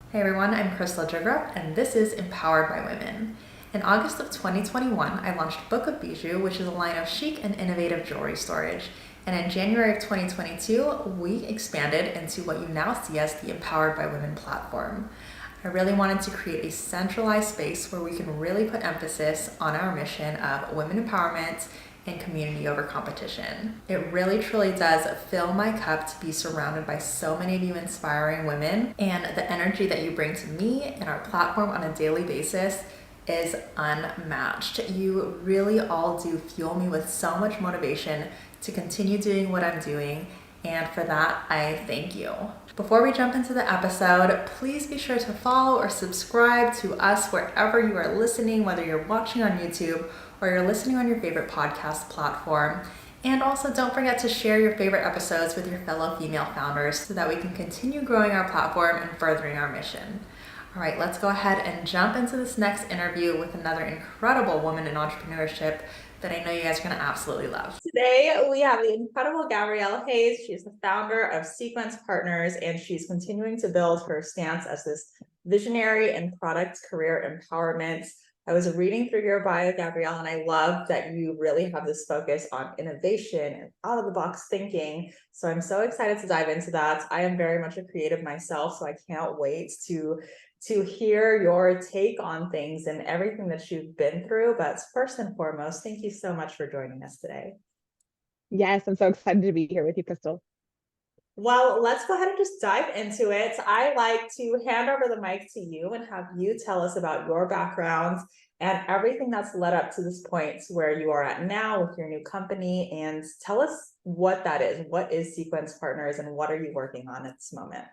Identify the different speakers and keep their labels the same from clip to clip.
Speaker 1: Hey everyone, I'm Crystal Jigrup, and this is Empowered by Women. In August of 2021, I launched Book of Bijou, which is a line of chic and innovative jewelry storage. And in January of 2022, we expanded into what you now see as the Empowered by Women platform. I really wanted to create a centralized space where we can really put emphasis on our mission of women empowerment and community over competition. It really truly does fill my cup to be surrounded by so many of you inspiring women, and the energy that you bring to me and our platform on a daily basis is unmatched. You really all do fuel me with so much motivation to continue doing what I'm doing, and for that, I thank you. Before we jump into the episode, please be sure to follow or subscribe to us wherever you are listening, whether you're watching on YouTube or you're listening on your favorite podcast platform. And also don't forget to share your favorite episodes with your fellow female founders so that we can continue growing our platform and furthering our mission. All right, let's go ahead and jump into this next interview with another incredible woman in entrepreneurship that I know you guys are going to absolutely love. Today, we have the incredible Gabrielle H. She's the founder of Sequence Partners, and she's continuing to build her stance as this visionary and product career empowerment. I was reading through your bio, Gabrielle, and I love that you really have this focus on innovation and out of the box thinking. So I'm so excited to dive into that. I am very much a creative myself, so I can't wait to hear your take on things and everything that you've been through. But first and foremost, thank you so much for joining us today.
Speaker 2: Yes, I'm so excited to be here with you, Crystal.
Speaker 1: Well, let's go ahead and just dive into it. I like to hand over the mic to you and have you tell us about your background and everything that's led up to this point where you are at now with your new company, and tell us what that is. What is Sequence Partners and what are you working on at this moment?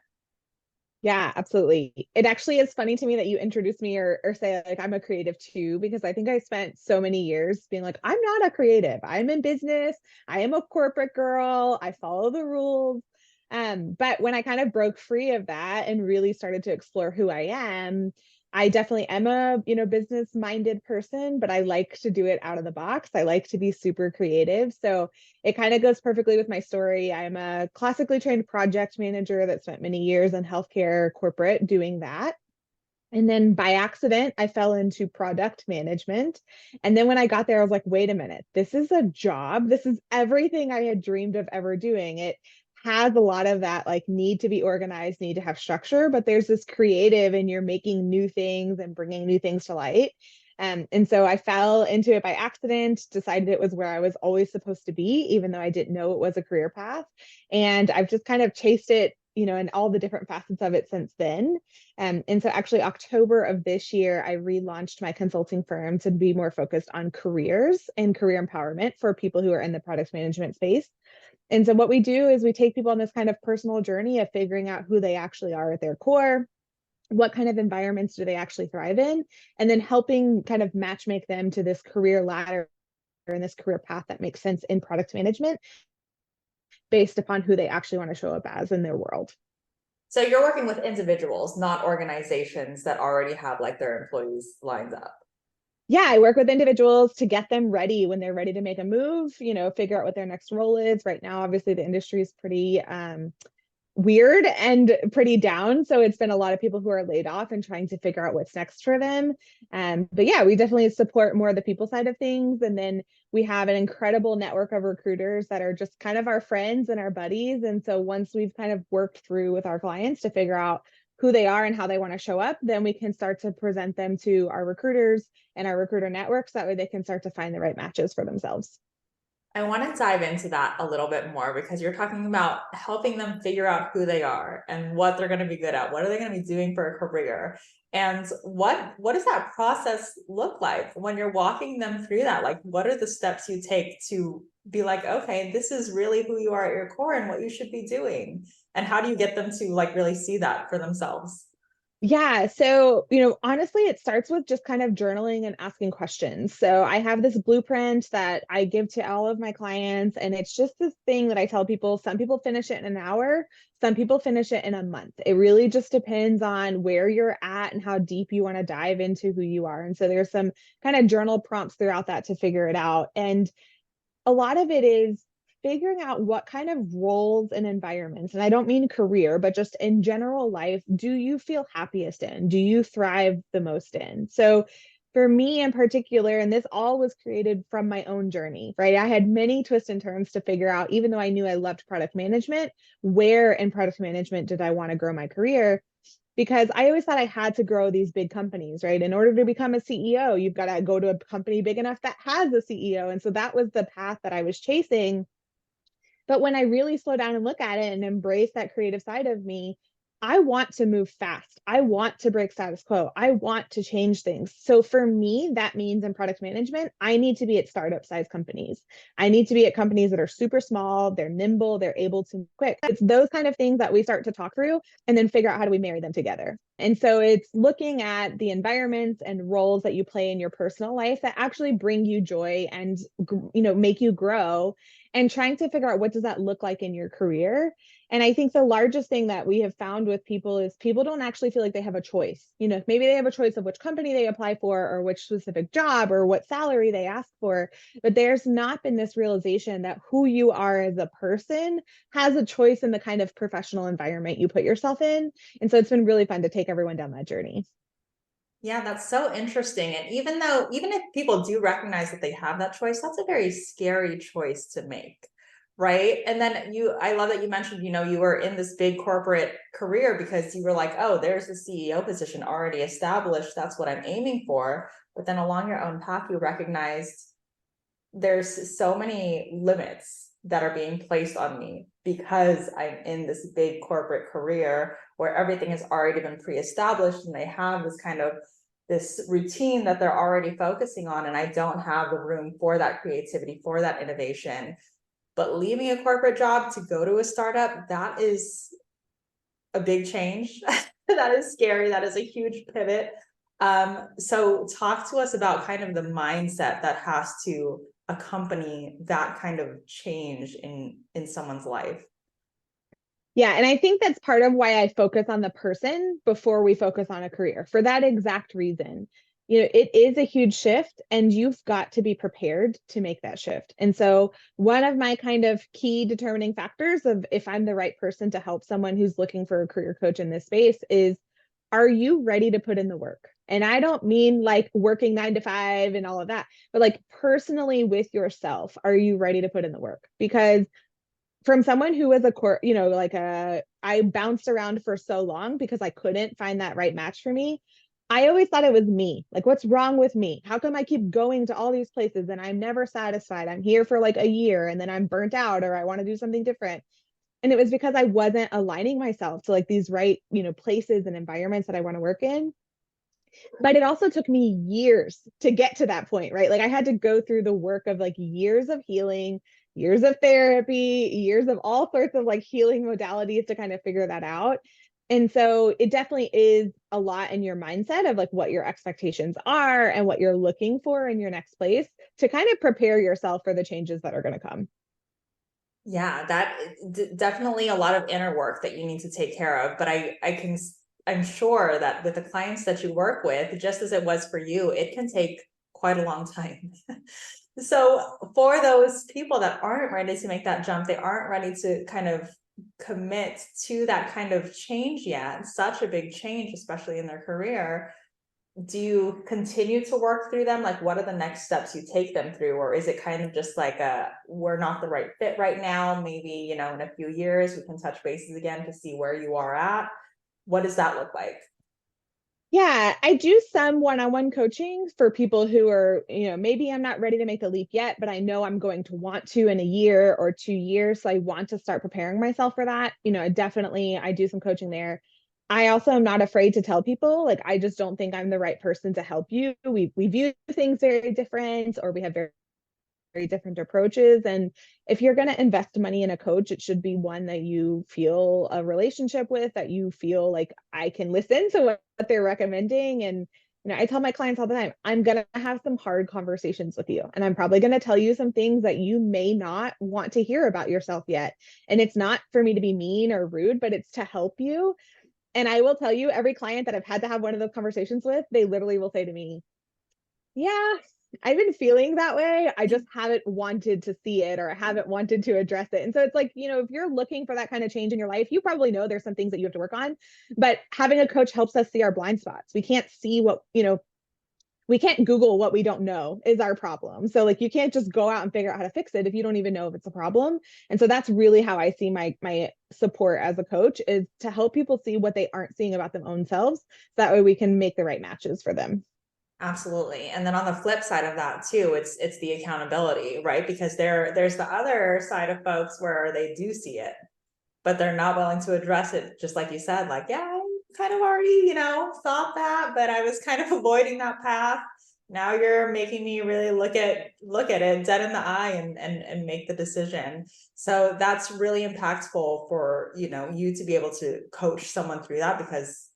Speaker 2: Yeah, absolutely. It actually is funny to me that you introduce me or say like I'm a creative too, because I think I spent so many years being like, I'm not a creative. I'm in business. I am a corporate girl. I follow the rules. But when I kind of broke free of that and really started to explore who I am, I definitely am a, business minded person, but I like to do it out of the box. I like to be super creative. So it kind of goes perfectly with my story. I'm a classically trained project manager that spent many years in healthcare corporate doing that. And then by accident, I fell into product management. And then when I got there, I was like, wait a minute, this is a job. This is everything I had dreamed of ever doing. It has a lot of that like need to be organized, need to have structure, but there's this creative and you're making new things and bringing new things to light. And so I fell into it by accident, decided it was where I was always supposed to be, even though I didn't know it was a career path. And I've just kind of chased it, and all the different facets of it since then. And so actually October of this year, I relaunched my consulting firm to be more focused on careers and career empowerment for people who are in the product management space. And so what we do is we take people on this kind of personal journey of figuring out who they actually are at their core, what kind of environments do they actually thrive in, and then helping kind of match make them to this career ladder and this career path that makes sense in product management based upon who they actually want to show up as in their world.
Speaker 1: So you're working with individuals, not organizations that already have like their employees lined up.
Speaker 2: Yeah, I work with individuals to get them ready when they're ready to make a move, figure out what their next role is. Right now, obviously, the industry is pretty weird and pretty down. So it's been a lot of people who are laid off and trying to figure out what's next for them. But yeah, we definitely support more of the people side of things. And then we have an incredible network of recruiters that are just kind of our friends and our buddies. And so once we've kind of worked through with our clients to figure out who they are and how they want to show up, then we can start to present them to our recruiters and our recruiter networks. That way they can start to find the right matches for themselves.
Speaker 1: I want to dive into that a little bit more because you're talking about helping them figure out who they are and what they're going to be good at. What are they going to be doing for a career? And what does that process look like when you're walking them through that? Like, what are the steps you take to be like, okay, this is really who you are at your core and what you should be doing? And how do you get them to like really see that for themselves?
Speaker 2: Yeah. So, honestly, it starts with just kind of journaling and asking questions. So, I have this blueprint that I give to all of my clients, and it's just this thing that I tell people. Some people finish it in an hour, some people finish it in a month. It really just depends on where you're at and how deep you want to dive into who you are. And so, there's some kind of journal prompts throughout that to figure it out. And a lot of it is figuring out what kind of roles and environments, and I don't mean career, but just in general life, do you feel happiest in? Do you thrive the most in? So for me in particular, and this all was created from my own journey, right? I had many twists and turns to figure out, even though I knew I loved product management, where in product management did I want to grow my career? Because I always thought I had to grow these big companies, right? In order to become a CEO, you've got to go to a company big enough that has a CEO. And so that was the path that I was chasing. But when I really slow down and look at it and embrace that creative side of me, I want to move fast. I want to break status quo. I want to change things. So for me, that means in product management, I need to be at startup size companies. I need to be at companies that are super small, they're nimble, they're able to move quick. It's those kind of things that we start to talk through and then figure out how do we marry them together. And so it's looking at the environments and roles that you play in your personal life that actually bring you joy and make you grow, and trying to figure out what does that look like in your career. And I think the largest thing that we have found with people is people don't actually feel like they have a choice. Maybe they have a choice of which company they apply for or which specific job or what salary they ask for, but there's not been this realization that who you are as a person has a choice in the kind of professional environment you put yourself in. And so it's been really fun to take everyone down that journey.
Speaker 1: Yeah, that's so interesting. And even if people do recognize that they have that choice, that's a very scary choice to make, right? And then I love that you mentioned, you were in this big corporate career because you were like, oh, there's the CEO position already established. That's what I'm aiming for. But then along your own path, you recognized there's so many limits that are being placed on me because I'm in this big corporate career where everything has already been pre-established and they have this routine that they're already focusing on, and I don't have the room for that creativity, for that innovation. But leaving a corporate job to go to a startup, that is a big change. That is scary. That is a huge pivot. So talk to us about kind of the mindset that has to accompany that kind of change in someone's life.
Speaker 2: Yeah. And I think that's part of why I focus on the person before we focus on a career, for that exact reason. It is a huge shift and you've got to be prepared to make that shift. And so one of my kind of key determining factors of if I'm the right person to help someone who's looking for a career coach in this space is, are you ready to put in the work? And I don't mean like working 9 to 5 and all of that, but like personally with yourself, are you ready to put in the work? Because from someone who was I bounced around for so long because I couldn't find that right match for me. I always thought it was me. Like, what's wrong with me? How come I keep going to all these places and I'm never satisfied? I'm here for like a year and then I'm burnt out or I want to do something different. And it was because I wasn't aligning myself to like these right, places and environments that I want to work in. But it also took me years to get to that point, right? Like I had to go through the work of like years of healing, years of therapy, years of all sorts of like healing modalities to kind of figure that out. And so it definitely is a lot in your mindset of like what your expectations are and what you're looking for in your next place to kind of prepare yourself for the changes that are going to come.
Speaker 1: Yeah, that definitely a lot of inner work that you need to take care of. But I'm sure that with the clients that you work with, just as it was for you, it can take quite a long time. So for those people that aren't ready to make that jump, they aren't ready to kind of commit to that kind of change yet, such a big change, especially in their career. Do you continue to work through them? Like, what are the next steps you take them through? Or is it kind of just like we're not the right fit right now, maybe, in a few years we can touch bases again to see where you are at? What does that look like?
Speaker 2: Yeah, I do some one-on-one coaching for people who are, maybe I'm not ready to make the leap yet, but I know I'm going to want to in a year or 2 years. So I want to start preparing myself for that. Definitely I do some coaching there. I also am not afraid to tell people, like, I just don't think I'm the right person to help you. We view things very different, or we have very different approaches. And if you're going to invest money in a coach, it should be one that you feel a relationship with, that you feel like I can listen to what they're recommending. And I tell my clients all the time, I'm going to have some hard conversations with you. And I'm probably going to tell you some things that you may not want to hear about yourself yet. And it's not for me to be mean or rude, but it's to help you. And I will tell you, every client that I've had to have one of those conversations with, they literally will say to me, yeah, I've been feeling that way. I just haven't wanted to see it or I haven't wanted to address it. And so it's like, if you're looking for that kind of change in your life, you probably know there's some things that you have to work on. But having a coach helps us see our blind spots. We can't see we can't Google what we don't know is our problem. So like you can't just go out and figure out how to fix it if you don't even know if it's a problem. And so that's really how I see my support as a coach, is to help people see what they aren't seeing about them own selves. So that way we can make the right matches for them.
Speaker 1: Absolutely. And then on the flip side of that too, it's the accountability, right? Because there's the other side of folks where they do see it, but they're not willing to address it. Just like you said, like, yeah, I kind of already, thought that, but I was kind of avoiding that path. Now you're making me really look at it dead in the eye and make the decision. So that's really impactful for, you to be able to coach someone through that, because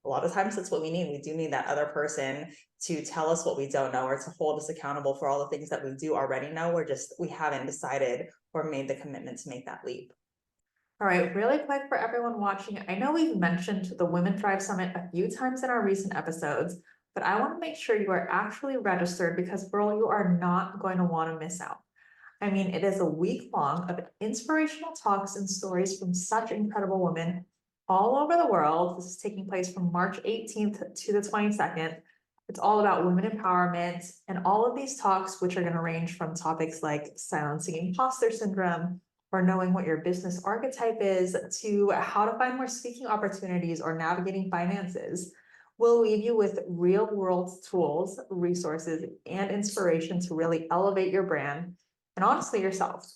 Speaker 1: a lot of times that's what we need. We do need that other person to tell us what we don't know, or to hold us accountable for all the things that we do already know. We haven't decided or made the commitment to make that leap. All right, really quick for everyone watching, I know we've mentioned the Women Thrive Summit a few times in our recent episodes, but I want to make sure you are actually registered, because girl, you are not going to want to miss out. I mean, it is a week long of inspirational talks and stories from such incredible women all over the world. This is taking place from March 18th to the 22nd. It's all about women empowerment, and all of these talks, which are going to range from topics like silencing imposter syndrome, or knowing what your business archetype is, to how to find more speaking opportunities or navigating finances, will leave you with real world tools, resources, and inspiration to really elevate your brand and honestly yourself.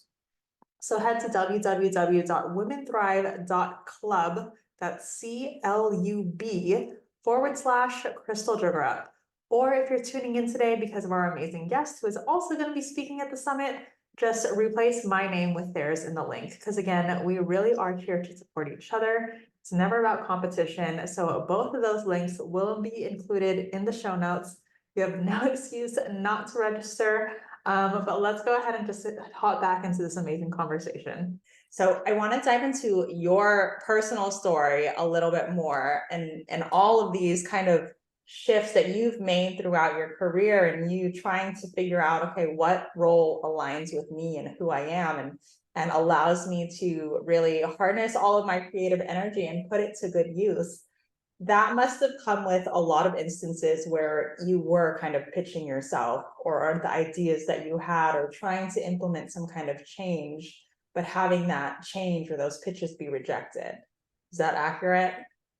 Speaker 1: So head to www.womenthrive.club, that's CLUB /Crystal Sugar. Or if you're tuning in today because of our amazing guest who is also going to be speaking at the summit, just replace my name with theirs in the link. Because again, we really are here to support each other. It's never about competition. So both of those links will be included in the show notes. You have no excuse not to register. But let's go ahead and just hop back into this amazing conversation. So I want to dive into your personal story a little bit more, and all of these kind of shifts that you've made throughout your career, and you trying to figure out, okay, what role aligns with me and who I am, and allows me to really harness all of my creative energy and put it to good use. That must have come with a lot of instances where you were kind of pitching yourself, or the ideas that you had, or trying to implement some kind of change, but having that change or those pitches be rejected. Is that accurate?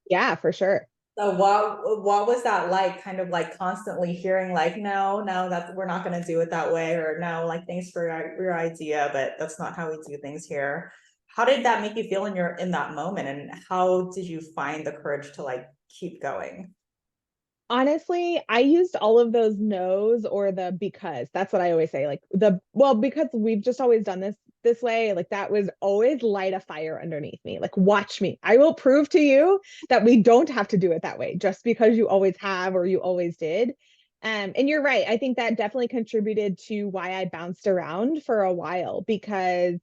Speaker 2: Yeah, for sure.
Speaker 1: So what was that like, kind of like constantly hearing like, no, that we're not going to do it that way, or no, like, thanks for your idea, but that's not how we do things here. How did that make you feel in that moment, and how did you find the courage to like keep going?
Speaker 2: Honestly, I used all of those no's or the because. That's what I always say. Like because we've just always done this way. Like that was always light a fire underneath me. Like, watch me. I will prove to you that we don't have to do it that way just because you always have or you always did. And you're right. I think that definitely contributed to why I bounced around for a while, because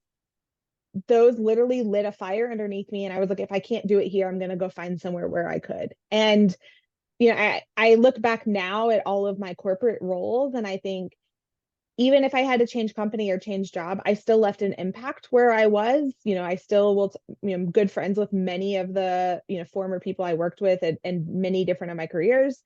Speaker 2: those literally lit a fire underneath me. And I was like, if I can't do it here, I'm going to go find somewhere where I could. And I look back now at all of my corporate roles, and I think even if I had to change company or change job, I still left an impact where I was. I still will, good friends with many of the, former people I worked with, and many different of my careers.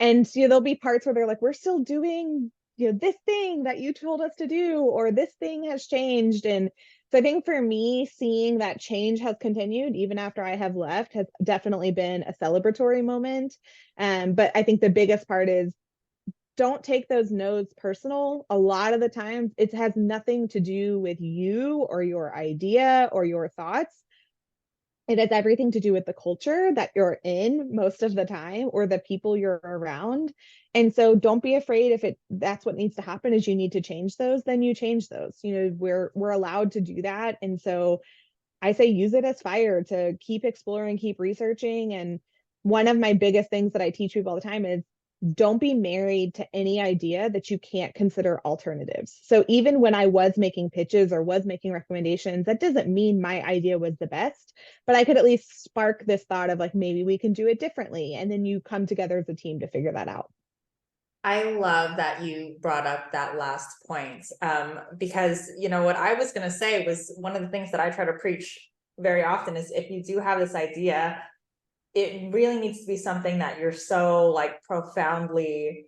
Speaker 2: And, there'll be parts where they're like, we're still doing, this thing that you told us to do, or this thing has changed. And so I think for me, seeing that change has continued even after I have left has definitely been a celebratory moment. But I think the biggest part is, don't take those no's personal. A lot of the times it has nothing to do with you or your idea or your thoughts. It has everything to do with the culture that you're in most of the time, or the people you're around. And so don't be afraid, if that's what needs to happen, is you need to change those, then you change those. We're allowed to do that. And so I say use it as fire to keep exploring, keep researching. And one of my biggest things that I teach people all the time is, don't be married to any idea that you can't consider alternatives. So even when I was making pitches or was making recommendations, that doesn't mean my idea was the best, but I could at least spark this thought of like, maybe we can do it differently. And then you come together as a team to figure that out.
Speaker 1: I love that you brought up that last point, because what I was going to say was one of the things that I try to preach very often is if you do have this idea, it really needs to be something that you're so like profoundly,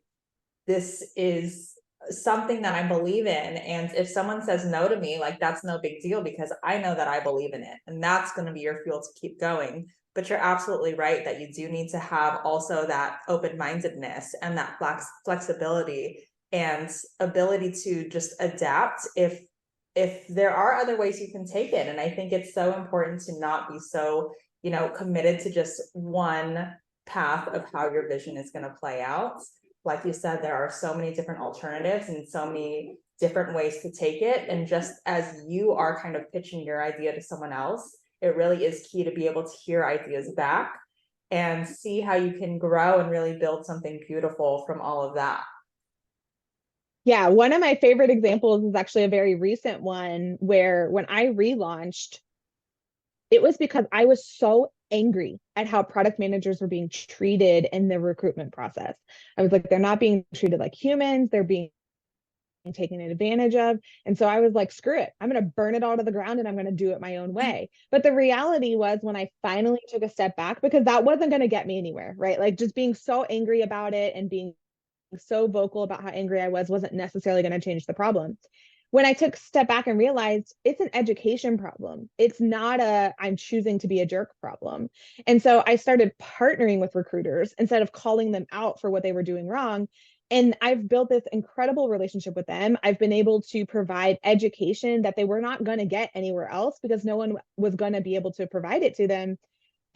Speaker 1: this is something that I believe in. And if someone says no to me, like that's no big deal because I know that I believe in it. And that's going to be your fuel to keep going. But you're absolutely right that you do need to have also that open-mindedness and that flexibility and ability to just adapt if there are other ways you can take it. And I think it's so important to not be so, committed to just one path of how your vision is going to play out. Like you said, there are so many different alternatives and so many different ways to take it. And just as you are kind of pitching your idea to someone else, it really is key to be able to hear ideas back and see how you can grow and really build something beautiful from all of that.
Speaker 2: Yeah, one of my favorite examples is actually a very recent one where when I relaunched, it was because I was so angry at how product managers were being treated in the recruitment process. I was like, they're not being treated like humans, they're being taken advantage of. And so I was like, screw it. I'm going to burn it all to the ground and I'm going to do it my own way. But the reality was when I finally took a step back, because that wasn't going to get me anywhere, right? Like just being so angry about it and being so vocal about how angry I was wasn't necessarily going to change the problem. When I took a step back and realized it's an education problem, it's not a I'm choosing to be a jerk problem. And so I started partnering with recruiters instead of calling them out for what they were doing wrong. And I've built this incredible relationship with them. I've been able to provide education that they were not going to get anywhere else because no one was going to be able to provide it to them.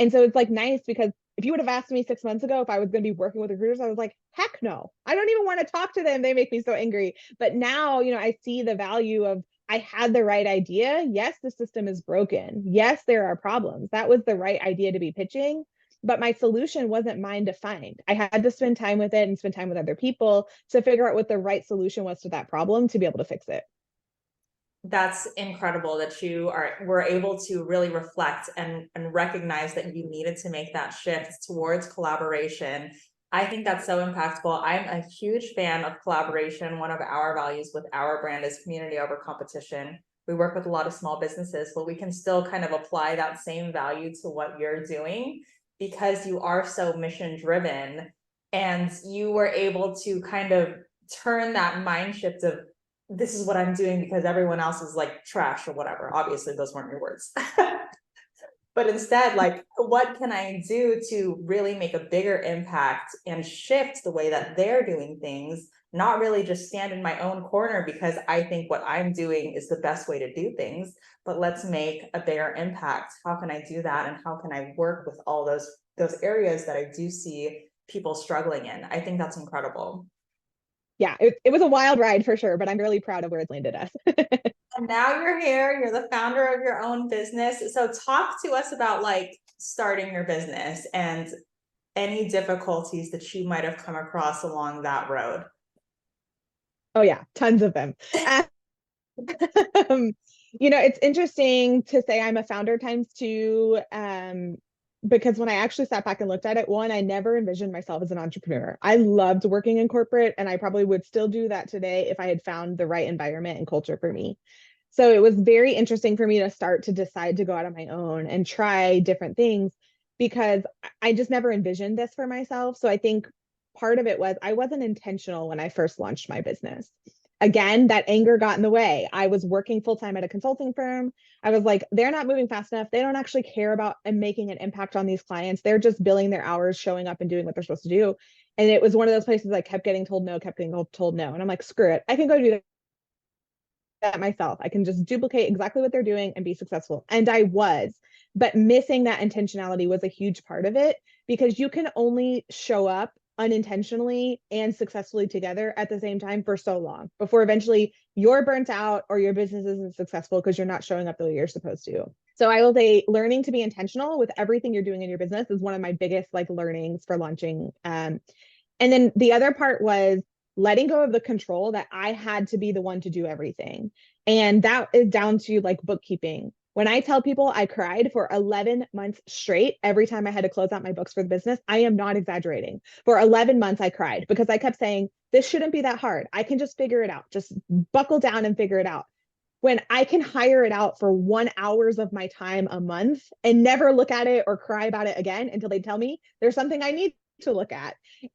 Speaker 2: And so it's like nice because if you would have asked me 6 months ago if I was going to be working with recruiters, I was like, heck no, I don't even want to talk to them. They make me so angry. But now, I see the value of I had the right idea. Yes, the system is broken. Yes, there are problems. That was the right idea to be pitching. But my solution wasn't mine to find. I had to spend time with it and spend time with other people to figure out what the right solution was to that problem to be able to fix it.
Speaker 1: That's incredible that were able to really reflect and recognize that you needed to make that shift towards collaboration. I think that's so impactful. I'm a huge fan of collaboration. One of our values with our brand is community over competition. We work with a lot of small businesses, but we can still kind of apply that same value to what you're doing because you are so mission driven and you were able to kind of turn that mind shift of this is what I'm doing because everyone else is like trash or whatever. Obviously, those weren't your words. But instead, like, what can I do to really make a bigger impact and shift the way that they're doing things? Not really just stand in my own corner because I think what I'm doing is the best way to do things, but let's make a bigger impact. How can I do that? And how can I work with all those areas that I do see people struggling in? I think that's incredible.
Speaker 2: Yeah, it was a wild ride for sure, but I'm really proud of where it's landed us.
Speaker 1: And now you're here, you're the founder of your own business. So talk to us about like starting your business and any difficulties that you might have come across along that road.
Speaker 2: Oh yeah, tons of them. Um, it's interesting to say I'm a founder times two, because when I actually sat back and looked at it, one, I never envisioned myself as an entrepreneur. I loved working in corporate, and I probably would still do that today if I had found the right environment and culture for me. So it was very interesting for me to start to decide to go out on my own and try different things because I just never envisioned this for myself. So I think part of it was I wasn't intentional when I first launched my business. Again, that anger got in the way. I was working full time at a consulting firm. I was like, they're not moving fast enough. They don't actually care about and making an impact on these clients. They're just billing their hours, showing up and doing what they're supposed to do. And it was one of those places I kept getting told no, kept getting told no. And I'm like, screw it. I can go do that myself. I can just duplicate exactly what they're doing and be successful. And I was, but missing that intentionality was a huge part of it because you can only show up unintentionally and successfully together at the same time for so long before eventually you're burnt out or your business isn't successful because you're not showing up the way you're supposed to. So I will say learning to be intentional with everything you're doing in your business is one of my biggest like learnings for launching. And then the other part was letting go of the control that I had to be the one to do everything. And that is down to like bookkeeping. When I tell people I cried for 11 months straight every time I had to close out my books for the business, I am not exaggerating. For 11 months, I cried because I kept saying, this shouldn't be that hard. I can just figure it out. Just buckle down and figure it out. When I can hire it out for 1 hours of my time a month and never look at it or cry about it again until they tell me there's something I need to look at.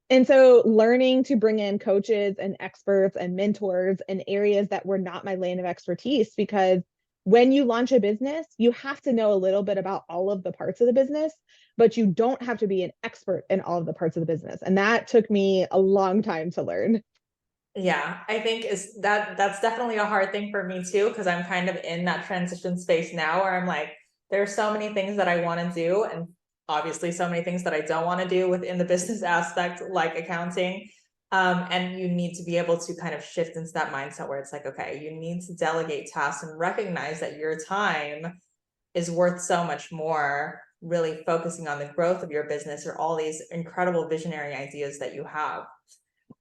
Speaker 2: And so learning to bring in coaches and experts and mentors in areas that were not my lane of expertise, because when you launch a business, you have to know a little bit about all of the parts of the business, but you don't have to be an expert in all of the parts of the business. And that took me a long time to learn.
Speaker 1: Yeah, I think that's definitely a hard thing for me too, because I'm kind of in that transition space now where I'm like, there's so many things that I want to do, and obviously so many things that I don't want to do within the business aspect, like accounting. And you need to be able to kind of shift into that mindset where it's like, okay, you need to delegate tasks and recognize that your time is worth so much more, really focusing on the growth of your business or all these incredible visionary ideas that you have.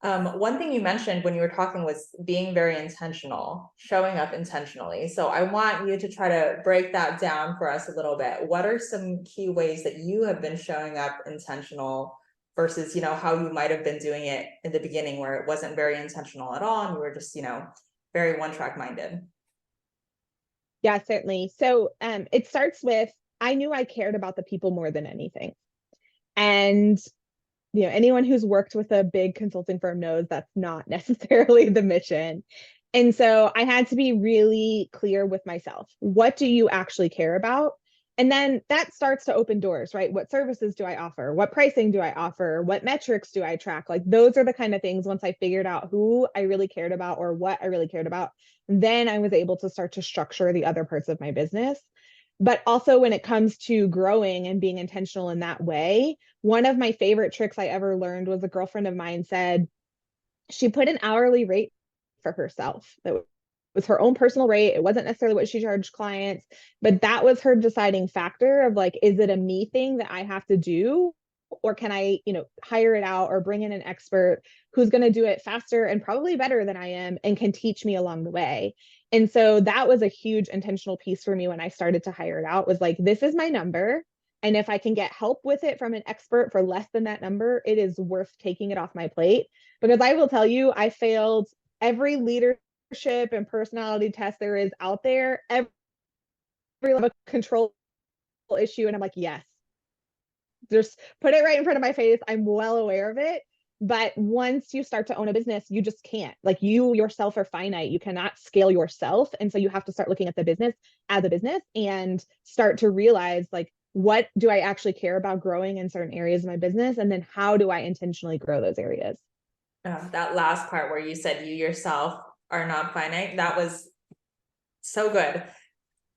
Speaker 1: One thing you mentioned when you were talking was being very intentional, showing up intentionally. So I want you to try to break that down for us a little bit. What are some key ways that you have been showing up intentional versus, how you might have been doing it in the beginning where it wasn't very intentional at all and you were just, very one track minded?
Speaker 2: Yeah, certainly. So it starts with, I knew I cared about the people more than anything. And anyone who's worked with a big consulting firm knows that's not necessarily the mission. And so I had to be really clear with myself. What do you actually care about? And then that starts to open doors, right? What services do I offer? What pricing do I offer? What metrics do I track? Like those are the kind of things, once I figured out who I really cared about or what I really cared about, then I was able to start to structure the other parts of my business. But also when it comes to growing and being intentional in that way, one of my favorite tricks I ever learned was a girlfriend of mine said she put an hourly rate for herself. That was her own personal rate. It wasn't necessarily what she charged clients, but that was her deciding factor of like, is it a me thing that I have to do? Or can I, hire it out or bring in an expert who's going to do it faster and probably better than I am and can teach me along the way. And so that was a huge intentional piece for me when I started to hire it out, was like, this is my number. And if I can get help with it from an expert for less than that number, it is worth taking it off my plate. Because I will tell you, I failed every leadership and personality test there is out there, every control issue. And I'm like, yes, just put it right in front of my face. I'm well aware of it. But once you start to own a business, you just can't. Like, you yourself are finite. You cannot scale yourself. And so you have to start looking at the business as a business and start to realize, like, what do I actually care about growing in certain areas of my business? And then how do I intentionally grow those areas?
Speaker 1: That last part where you said you yourself are not finite, that was so good.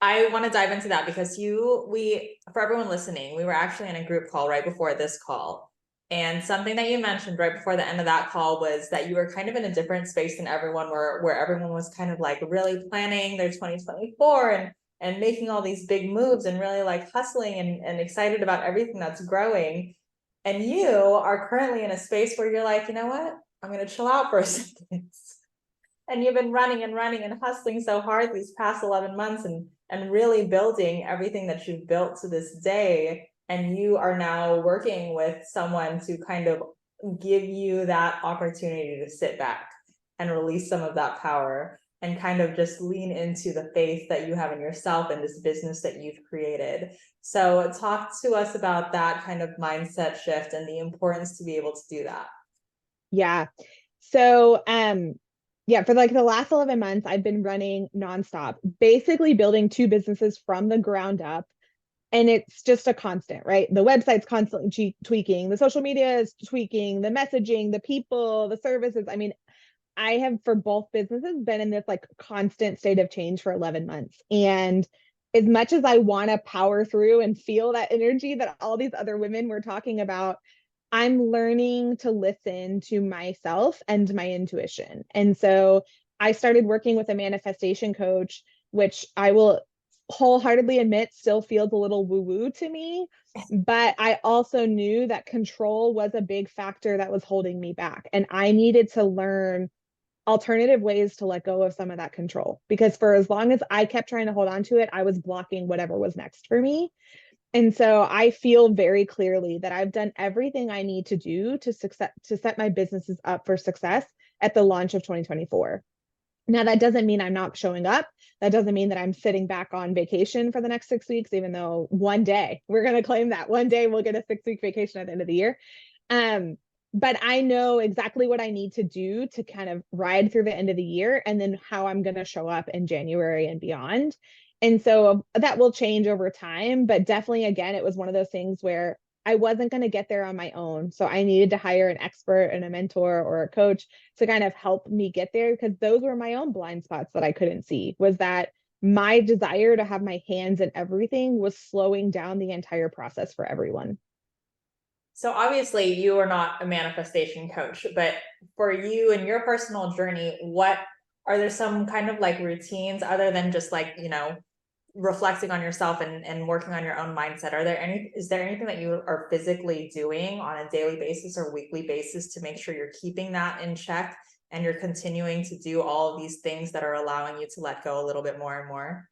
Speaker 1: I want to dive into that because for everyone listening, we were actually in a group call right before this call. And something that you mentioned right before the end of that call was that you were kind of in a different space than everyone, where everyone was kind of like really planning their 2024 and making all these big moves and really like hustling and excited about everything that's growing. And you are currently in a space where you're like, you know what? I'm going to chill out for a second. And you've been running and running and hustling so hard these past 11 months and really building everything that you've built to this day. And you are now working with someone to kind of give you that opportunity to sit back and release some of that power and kind of just lean into the faith that you have in yourself and this business that you've created. So talk to us about that kind of mindset shift and the importance to be able to do that.
Speaker 2: Yeah. So, yeah, for like the last 11 months, I've been running nonstop, basically building two businesses from the ground up. And it's just a constant, right? The website's constantly tweaking, the social media is tweaking, the messaging, the people, the services. I mean, I have, for both businesses, been in this like constant state of change for 11 months. And as much as I want to power through and feel that energy that all these other women were talking about, I'm learning to listen to myself and my intuition. And so I started working with a manifestation coach, which I will wholeheartedly admit still feels a little woo-woo to me. But I also knew that control was a big factor that was holding me back. And I needed to learn alternative ways to let go of some of that control. Because for as long as I kept trying to hold on to it, I was blocking whatever was next for me. And so I feel very clearly that I've done everything I need to do to set my businesses up for success at the launch of 2024. Now, that doesn't mean I'm not showing up. That doesn't mean that I'm sitting back on vacation for the next 6 weeks, even though one day we're going to claim that one day we'll get a 6 week vacation at the end of the year. Um, but I know exactly what I need to do to kind of ride through the end of the year and then how I'm going to show up in January and beyond. And so that will change over time. But definitely, again, it was one of those things where I wasn't going to get there on my own. So I needed to hire an expert and a mentor or a coach to kind of help me get there, because those were my own blind spots that I couldn't see, was that my desire to have my hands in everything was slowing down the entire process for everyone.
Speaker 1: So obviously you are not a manifestation coach, but for you and your personal journey, what are there some kind of like routines other than just like, reflecting on yourself and working on your own mindset? Is there anything that you are physically doing on a daily basis or weekly basis to make sure you're keeping that in check and you're continuing to do all of these things that are allowing you to let go a little bit more and more?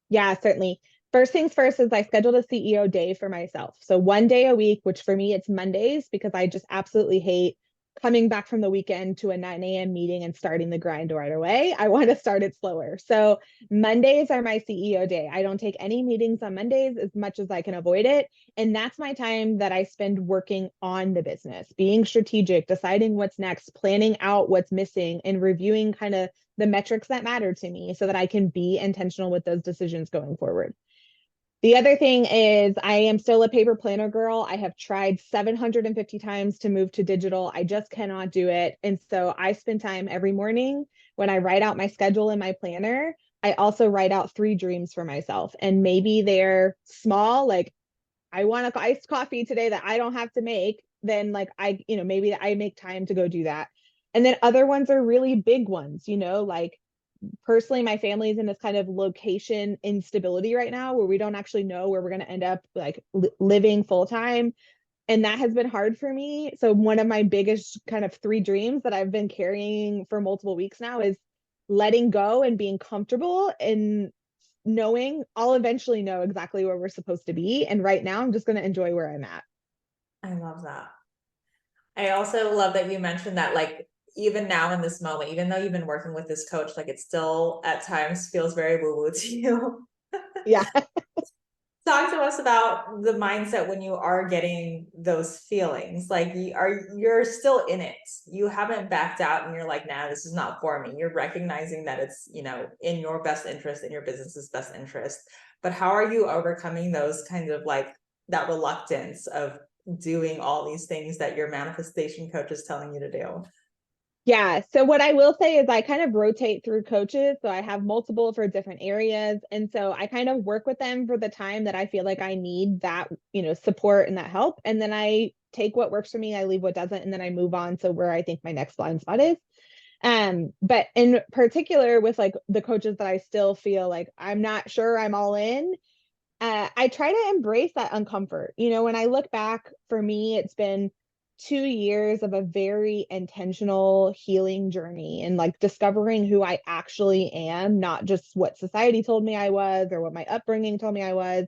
Speaker 2: Yeah, certainly. First things first is I scheduled a CEO day for myself. So one day a week, which for me it's Mondays, because I just absolutely hate coming back from the weekend to a 9 a.m. meeting and starting the grind right away. I want to start it slower. So Mondays are my CEO day. I don't take any meetings on Mondays as much as I can avoid it. And that's my time that I spend working on the business, being strategic, deciding what's next, planning out what's missing, and reviewing kind of the metrics that matter to me so that I can be intentional with those decisions going forward. The other thing is I am still a paper planner girl. I have tried 750 times to move to digital. I just cannot do it. And so I spend time every morning when I write out my schedule in my planner. I also write out 3 dreams for myself. And maybe they're small, like I want an iced coffee today that I don't have to make. Then like maybe I make time to go do that. And then other ones are really big ones, like personally, my family is in this kind of location instability right now where we don't actually know where we're going to end up like living full time. And that has been hard for me. So one of my biggest kind of 3 dreams that I've been carrying for multiple weeks now is letting go and being comfortable and knowing I'll eventually know exactly where we're supposed to be. And right now I'm just going to enjoy where I'm at.
Speaker 1: I love that. I also love that you mentioned that, like, even now in this moment, even though you've been working with this coach, like it still at times feels very woo-woo to you.
Speaker 2: Yeah.
Speaker 1: Talk to us about the mindset when you are getting those feelings. Like you're still in it. You haven't backed out and you're like, nah, this is not for me. You're recognizing that it's, in your best interest, in your business's best interest. But how are you overcoming those kinds of like that reluctance of doing all these things that your manifestation coach is telling you to do?
Speaker 2: Yeah. So what I will say is I kind of rotate through coaches. So I have multiple for different areas. And so I kind of work with them for the time that I feel like I need that, support and that help. And then I take what works for me, I leave what doesn't, and then I move on to where I think my next blind spot is. But in particular with like the coaches that I still feel like I'm not sure I'm all in, I try to embrace that uncomfort. When I look back, for me, it's been 2 years of a very intentional healing journey and like discovering who I actually am, not just what society told me I was or what my upbringing told me I was.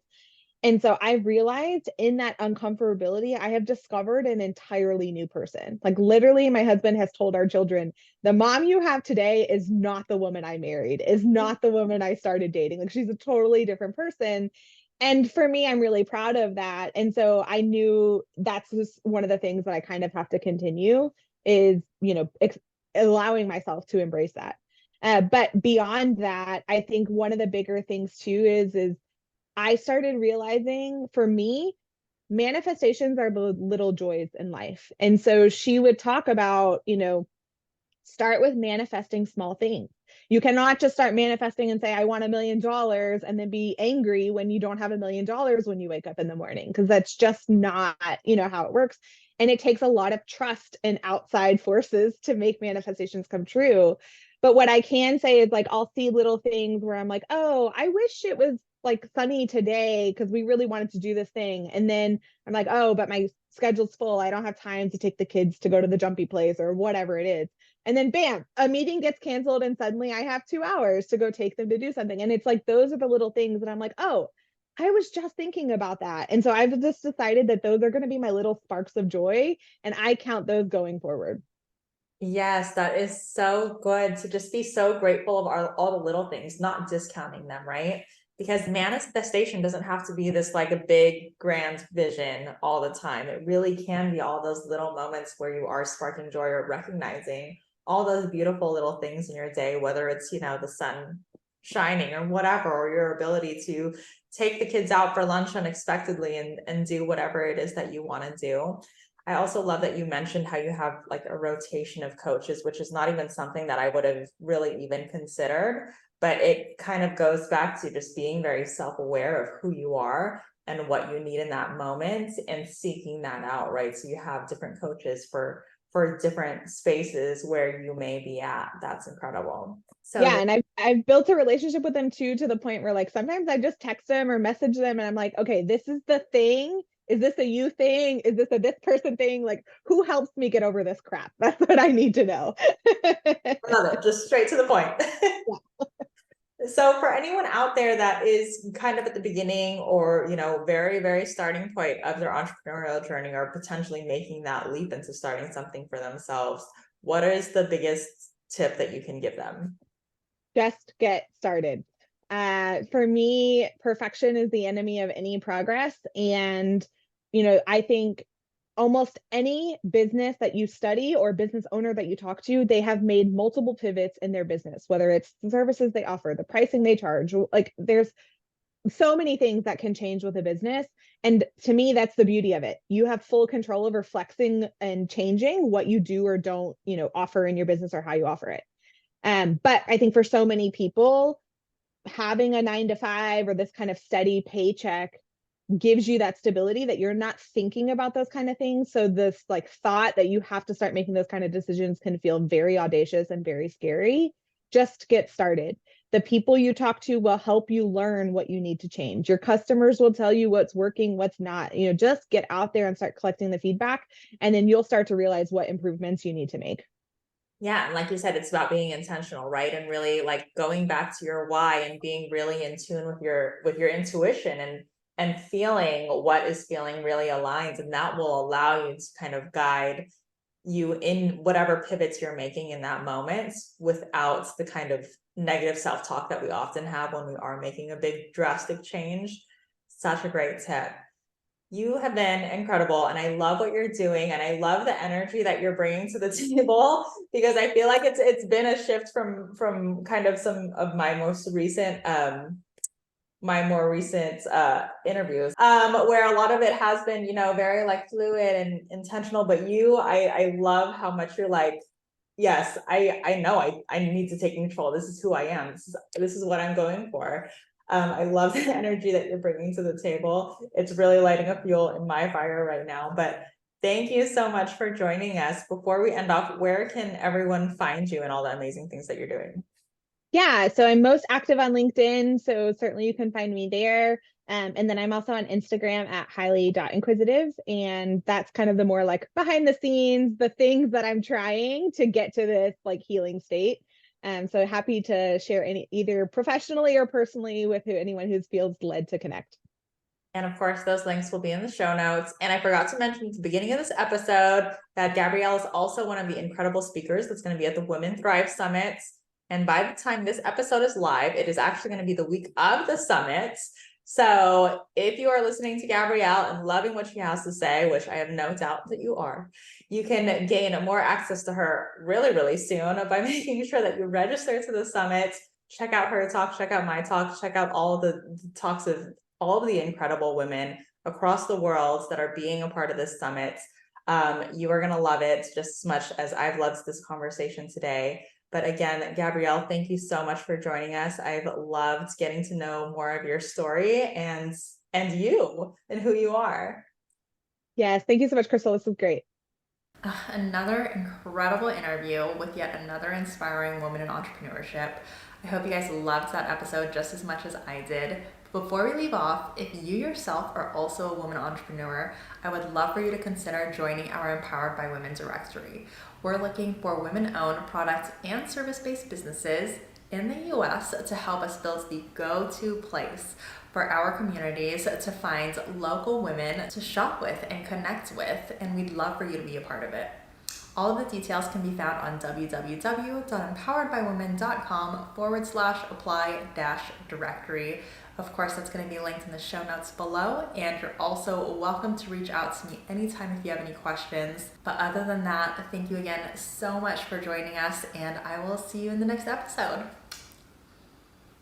Speaker 2: And so I realized in that uncomfortability, I have discovered an entirely new person. Like literally, my husband has told our children, the mom you have today is not the woman I married, is not the woman I started dating. Like she's a totally different person. And for me, I'm really proud of that. And so I knew that's just one of the things that I kind of have to continue is, allowing myself to embrace that. But beyond that, I think one of the bigger things too is I started realizing for me, manifestations are the little joys in life. And so she would talk about, start with manifesting small things. You cannot just start manifesting and say, I want $1 million and then be angry when you don't have $1 million when you wake up in the morning, because that's just not, how it works. And it takes a lot of trust in outside forces to make manifestations come true. But what I can say is like, I'll see little things where I'm like, oh, I wish it was like sunny today because we really wanted to do this thing. And then I'm like, oh, but my schedule's full. I don't have time to take the kids to go to the jumpy place or whatever it is. And then bam, a meeting gets canceled and suddenly I have 2 hours to go take them to do something. And it's like those are the little things that I'm like, oh, I was just thinking about that. And so I've just decided that those are going to be my little sparks of joy, and I count those going forward.
Speaker 1: Yes, that is so good to just be so grateful of all the little things, not discounting them, right? Because manifestation doesn't have to be this like a big grand vision all the time. It really can be all those little moments where you are sparking joy or recognizing all those beautiful little things in your day, whether it's, the sun shining or whatever, or your ability to take the kids out for lunch unexpectedly and do whatever it is that you want to do. I also love that you mentioned how you have like a rotation of coaches, which is not even something that I would have really even considered, but it kind of goes back to just being very self-aware of who you are and what you need in that moment and seeking that out, right? So you have different coaches for different spaces where you may be at. That's incredible.
Speaker 2: Yeah,
Speaker 1: So
Speaker 2: and I've built a relationship with them too, to the point where like sometimes I just text them or message them and I'm like, okay, this is the thing. Is this a you thing? Is this a this person thing? Like, who helps me get over this crap? That's what I need to know.
Speaker 1: I love it, just straight to the point. So for anyone out there that is kind of at the beginning or, very, very starting point of their entrepreneurial journey or potentially making that leap into starting something for themselves, what is the biggest tip that you can give them?
Speaker 2: Just get started. For me, perfection is the enemy of any progress. And, I think almost any business that you study or business owner that you talk to, they have made multiple pivots in their business, whether it's the services they offer, the pricing they charge. Like there's so many things that can change with a business. And to me, that's the beauty of it. You have full control over flexing and changing what you do or don't, offer in your business or how you offer it. But I think for so many people, having a 9 to 5 or this kind of steady paycheck gives you that stability that you're not thinking about those kind of things. So this like thought that you have to start making those kind of decisions can feel very audacious and very scary. Just get started. The people you talk to will help you learn what you need to change. Your customers will tell you what's working, what's not. Just get out there and start collecting the feedback, and then you'll start to realize what improvements you need to make.
Speaker 1: Yeah, and like you said, it's about being intentional, right? And really like going back to your why and being really in tune with your intuition and feeling what is feeling really aligned. And that will allow you to kind of guide you in whatever pivots you're making in that moment without the kind of negative self-talk that we often have when we are making a big drastic change. Such a great tip. You have been incredible, and I love what you're doing, and I love the energy that you're bringing to the table because I feel like it's been a shift from kind of some of my more recent interviews where a lot of it has been very like fluid and intentional, but I love how much you're like, yes, I know I need to take control. This is who I am. This is what I'm going for. I love the energy that you're bringing to the table. It's really lighting a fuel in my fire right now. But thank you so much for joining us. Before we end off, where can everyone find you and all the amazing things that you're doing?
Speaker 2: Yeah, so I'm most active on LinkedIn, so certainly you can find me there. And then I'm also on Instagram at highly.inquisitive. And that's kind of the more like behind the scenes, the things that I'm trying to get to this like healing state. So happy to share any either professionally or personally with anyone who feels led to connect.
Speaker 1: And of course, those links will be in the show notes. And I forgot to mention at the beginning of this episode that Gabrielle is also one of the incredible speakers that's going to be at the Women Thrive Summit. And by the time this episode is live, it is actually going to be the week of the summit. So if you are listening to Gabrielle and loving what she has to say, which I have no doubt that you are, you can gain more access to her really, really soon by making sure that you register to the summit. Check out her talk, check out my talk, check out all the talks of all of the incredible women across the world that are being a part of this summit. You are going to love it just as much as I've loved this conversation today. But again, Gabrielle, thank you so much for joining us. I've loved getting to know more of your story and you and who you are.
Speaker 2: Yes, thank you so much, Crystal. This was great.
Speaker 1: Another incredible interview with yet another inspiring woman in entrepreneurship. I hope you guys loved that episode just as much as I did. Before we leave off, if you yourself are also a woman entrepreneur, I would love for you to consider joining our Empowered by Women directory. We're looking for women-owned product and service-based businesses in the US to help us build the go-to place for our communities to find local women to shop with and connect with, and we'd love for you to be a part of it. All of the details can be found on www.empoweredbywomen.com/apply-directory. Of course, that's going to be linked in the show notes below, and you're also welcome to reach out to me anytime if you have any questions. But other than that, thank you again so much for joining us, and I will see you in the next episode.